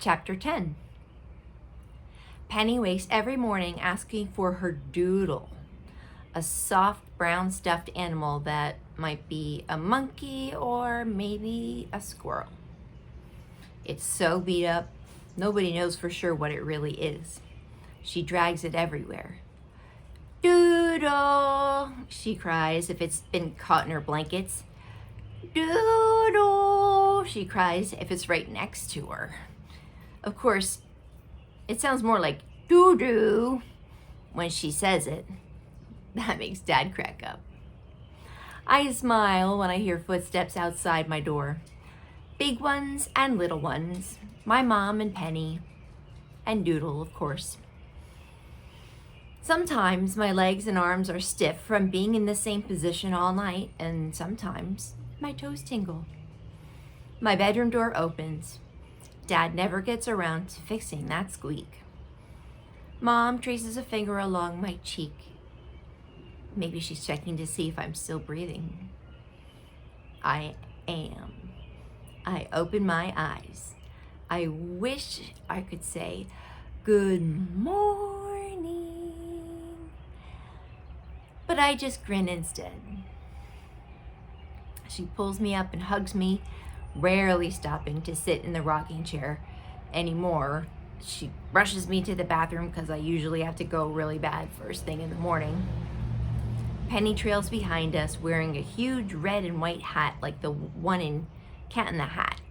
Chapter 10. Penny wakes every morning asking for her doodle, a soft brown stuffed animal that might be a monkey or maybe a squirrel. It's so beat up, nobody knows for sure what it really is. She drags it everywhere. Doodle, she cries if it's been caught in her blankets. Doodle, she cries if it's right next to her. Of course, it sounds more like doo-doo when she says it. That makes Dad crack up. I smile when I hear footsteps outside my door. Big ones and little ones. My mom and Penny. And Doodle, of course. Sometimes my legs and arms are stiff from being in the same position all night, and sometimes my toes tingle. My bedroom door opens. Dad never gets around to fixing that squeak. Mom traces a finger along my cheek. Maybe she's checking to see if I'm still breathing. I am. I open my eyes. I wish I could say, "Good morning." But I just grin instead. She pulls me up and hugs me, rarely stopping to sit in the rocking chair anymore. She rushes me to the bathroom because I usually have to go really bad first thing in the morning. Penny trails behind us wearing a huge red and white hat like the one in Cat in the Hat.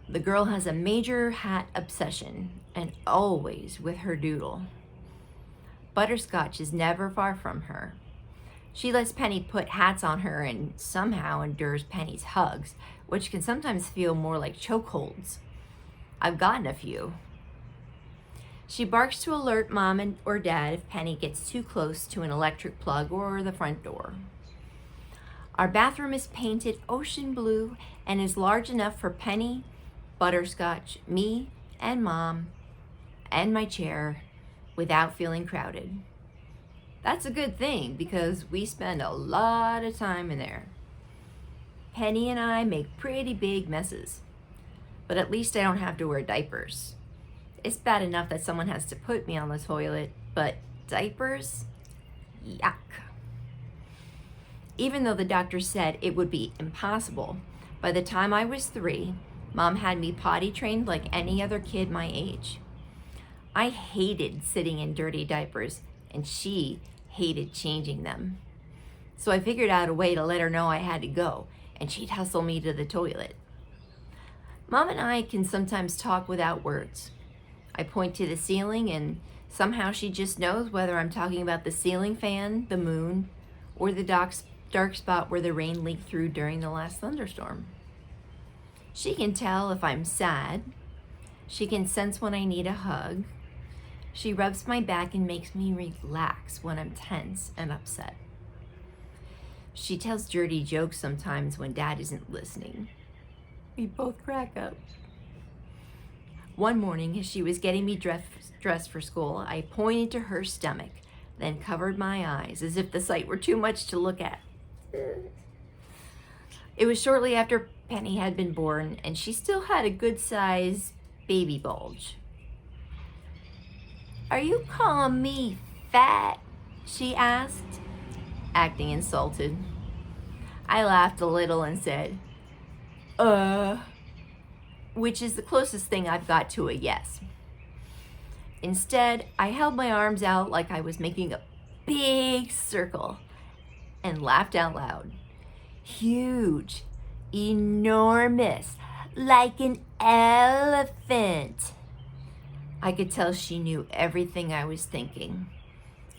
The girl has a major hat obsession and always with her doodle. Butterscotch is never far from her. She lets Penny put hats on her and somehow endures Penny's hugs, which can sometimes feel more like chokeholds. I've gotten a few. She barks to alert Mom or Dad if Penny gets too close to an electric plug or the front door. Our bathroom is painted ocean blue and is large enough for Penny, Butterscotch, me, and Mom, and my chair without feeling crowded. That's a good thing because we spend a lot of time in there. Penny and I make pretty big messes, but at least I don't have to wear diapers. It's bad enough that someone has to put me on the toilet, but diapers? Yuck. Even though the doctor said it would be impossible, by the time I was 3, Mom had me potty trained like any other kid my age. I hated sitting in dirty diapers, and she hated changing them. So I figured out a way to let her know I had to go, and she'd hustle me to the toilet. Mom and I can sometimes talk without words. I point to the ceiling, and somehow she just knows whether I'm talking about the ceiling fan, the moon, or the dark spot where the rain leaked through during the last thunderstorm. She can tell if I'm sad. She can sense when I need a hug. She rubs my back and makes me relax when I'm tense and upset. She tells dirty jokes sometimes when Dad isn't listening. We both crack up. One morning, as she was getting me dressed for school, I pointed to her stomach, then covered my eyes as if the sight were too much to look at. It was shortly after Penny had been born, and she still had a good-sized baby bulge. "Are you calling me fat?" she asked, acting insulted. I laughed a little and said, which is the closest thing I've got to a yes. Instead, I held my arms out like I was making a big circle and laughed out loud. Huge, enormous, like an elephant. I could tell she knew everything I was thinking.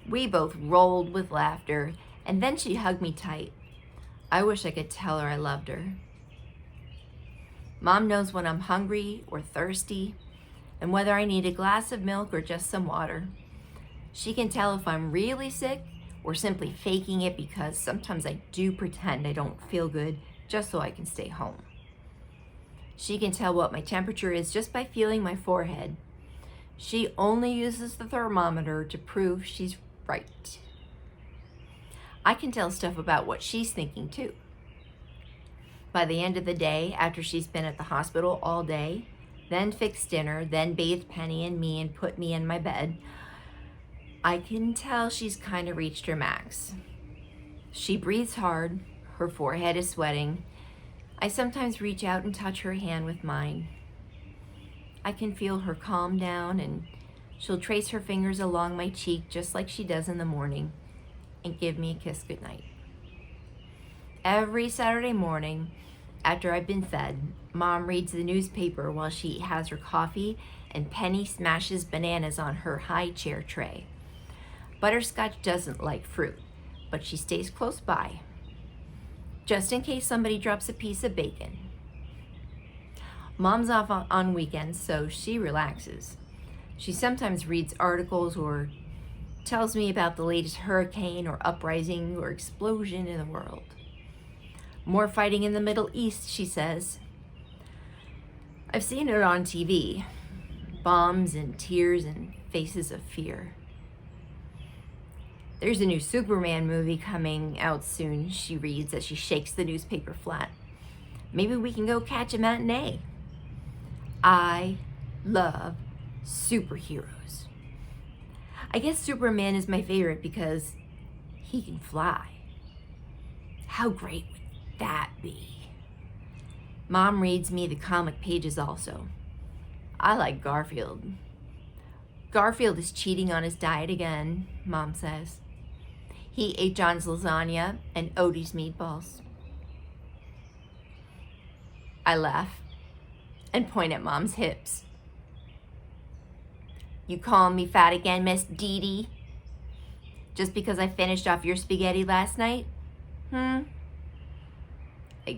We both rolled with laughter, and then she hugged me tight. I wish I could tell her I loved her. Mom knows when I'm hungry or thirsty, and whether I need a glass of milk or just some water. She can tell if I'm really sick or simply faking it because sometimes I do pretend I don't feel good just so I can stay home. She can tell what my temperature is just by feeling my forehead. She only uses the thermometer to prove she's right. I can tell stuff about what she's thinking too. By the end of the day, after she's been at the hospital all day, then fix dinner, then bathe Penny and me and put me in my bed. I can tell she's kind of reached her max. She breathes hard, her forehead is sweating. I sometimes reach out and touch her hand with mine. I can feel her calm down, and she'll trace her fingers along my cheek just like she does in the morning and give me a kiss goodnight. Every Saturday morning, after I've been fed, Mom reads the newspaper while she has her coffee, and Penny smashes bananas on her high chair tray. Butterscotch doesn't like fruit, but she stays close by, just in case somebody drops a piece of bacon. Mom's off on weekends, so she relaxes. She sometimes reads articles or tells me about the latest hurricane or uprising or explosion in the world. More fighting in the Middle East, she says. I've seen it on TV. Bombs and tears and faces of fear. There's a new Superman movie coming out soon, she reads as she shakes the newspaper flat. Maybe we can go catch a matinee. I love superheroes. I guess Superman is my favorite because he can fly. How great would that be? Mom reads me the comic pages also. I like Garfield. Garfield is cheating on his diet again, Mom says. He ate John's lasagna and Odie's meatballs. I laugh and point at Mom's hips. You calling me fat again, Miss Dee Dee? Just because I finished off your spaghetti last night? I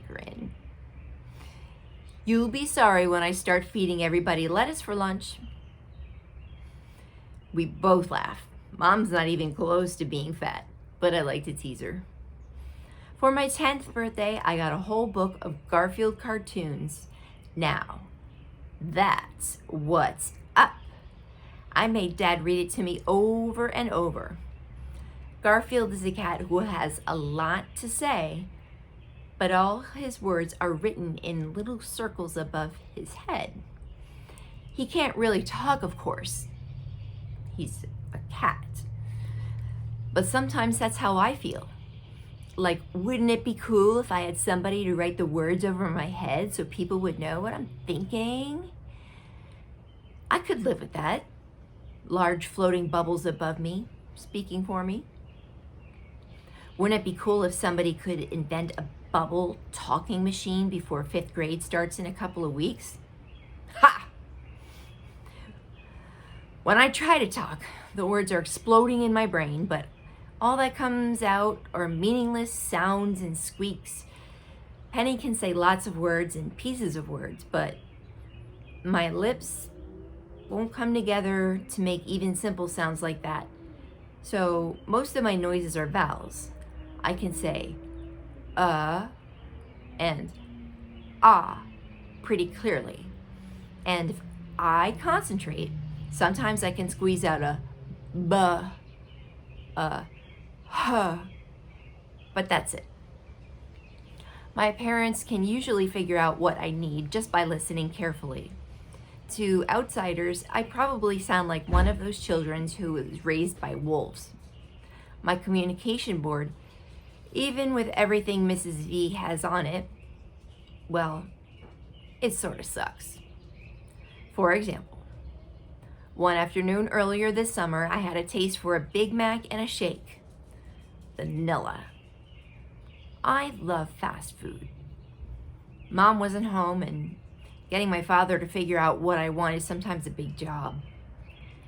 grin. You'll be sorry when I start feeding everybody lettuce for lunch. We both laugh. Mom's not even close to being fat, but I like to tease her. For my 10th birthday, I got a whole book of Garfield cartoons. Now, that's what's up. I made Dad read it to me over and over. Garfield is a cat who has a lot to say, but all his words are written in little circles above his head. He can't really talk, of course. He's a cat. But sometimes that's how I feel. Like, wouldn't it be cool if I had somebody to write the words over my head so people would know what I'm thinking? I could live with that. Large floating bubbles above me, speaking for me. Wouldn't it be cool if somebody could invent a bubble talking machine before 5th grade starts in a couple of weeks? Ha! When I try to talk, the words are exploding in my brain, but all that comes out are meaningless sounds and squeaks. Penny can say lots of words and pieces of words, but my lips won't come together to make even simple sounds like that. So most of my noises are vowels. I can say and ah pretty clearly. And if I concentrate, sometimes I can squeeze out a buh, huh, but that's it. My parents can usually figure out what I need just by listening carefully. To outsiders, I probably sound like one of those children who was raised by wolves. My communication board, even with everything Mrs. V has on it, well, it sort of sucks. For example, one afternoon earlier this summer, I had a taste for a Big Mac and a shake. Vanilla. I love fast food. Mom wasn't home, and getting my father to figure out what I want is sometimes a big job.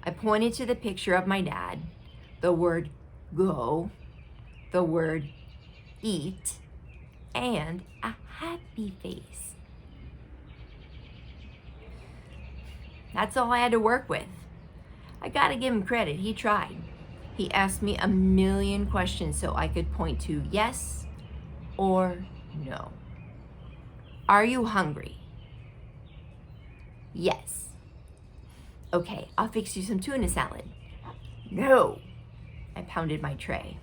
I pointed to the picture of my dad, the word go, the word eat, and a happy face. That's all I had to work with. I gotta give him credit, he tried. He asked me a million questions so I could point to yes or no. Are you hungry? Yes. Okay, I'll fix you some tuna salad. No. I pounded my tray.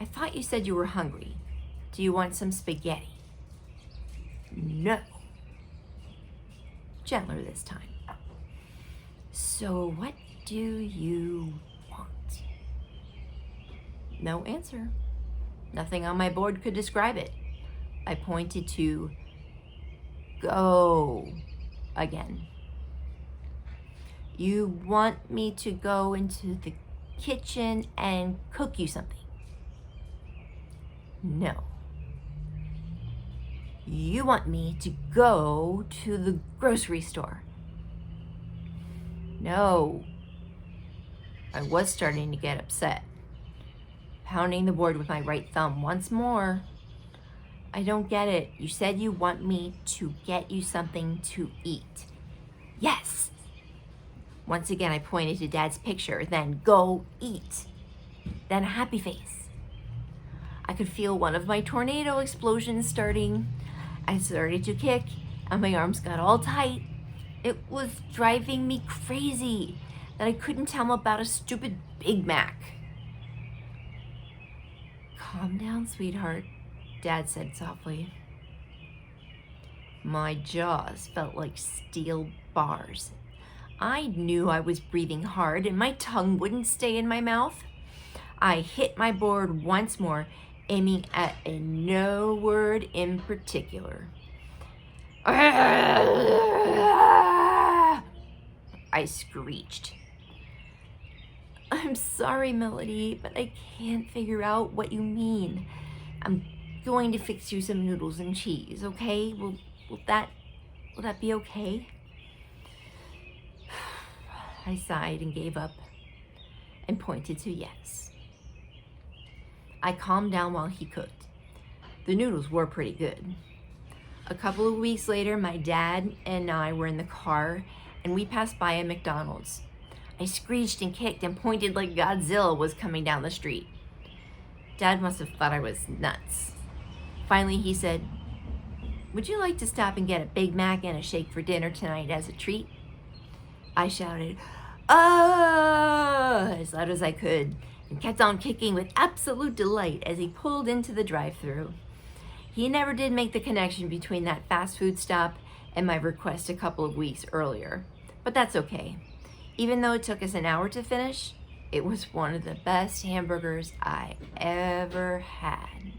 I thought you said you were hungry. Do you want some spaghetti? No. gentler this time. So what do you want? No answer. Nothing on my board could describe it. I pointed to go again. You want me to go into the kitchen and cook you something? No. You want me to go to the grocery store? No. I was starting to get upset, pounding the board with my right thumb once more. I don't get it. You said you want me to get you something to eat. Yes. Once again, I pointed to Dad's picture, then go eat. Then a happy face. I could feel one of my tornado explosions starting. I started to kick, and my arms got all tight. It was driving me crazy that I couldn't tell him about a stupid Big Mac. Calm down, sweetheart, Dad said softly. My jaws felt like steel bars. I knew I was breathing hard and my tongue wouldn't stay in my mouth. I hit my board once more, aiming at a no word in particular. I screeched. I'm sorry, Melody, but I can't figure out what you mean. I'm going to fix you some noodles and cheese, okay? Will that be okay? I sighed and gave up and pointed to yes. I calmed down while he cooked. The noodles were pretty good. A couple of weeks later, my dad and I were in the car and we passed by a McDonald's. I screeched and kicked and pointed like Godzilla was coming down the street. Dad must have thought I was nuts. Finally, he said, "Would you like to stop and get a Big Mac and a shake for dinner tonight as a treat?" I shouted, "Ah!" as loud as I could and kept on kicking with absolute delight as he pulled into the drive-thru. He never did make the connection between that fast food stop and my request a couple of weeks earlier, but that's okay. Even though it took us an hour to finish, it was one of the best hamburgers I ever had.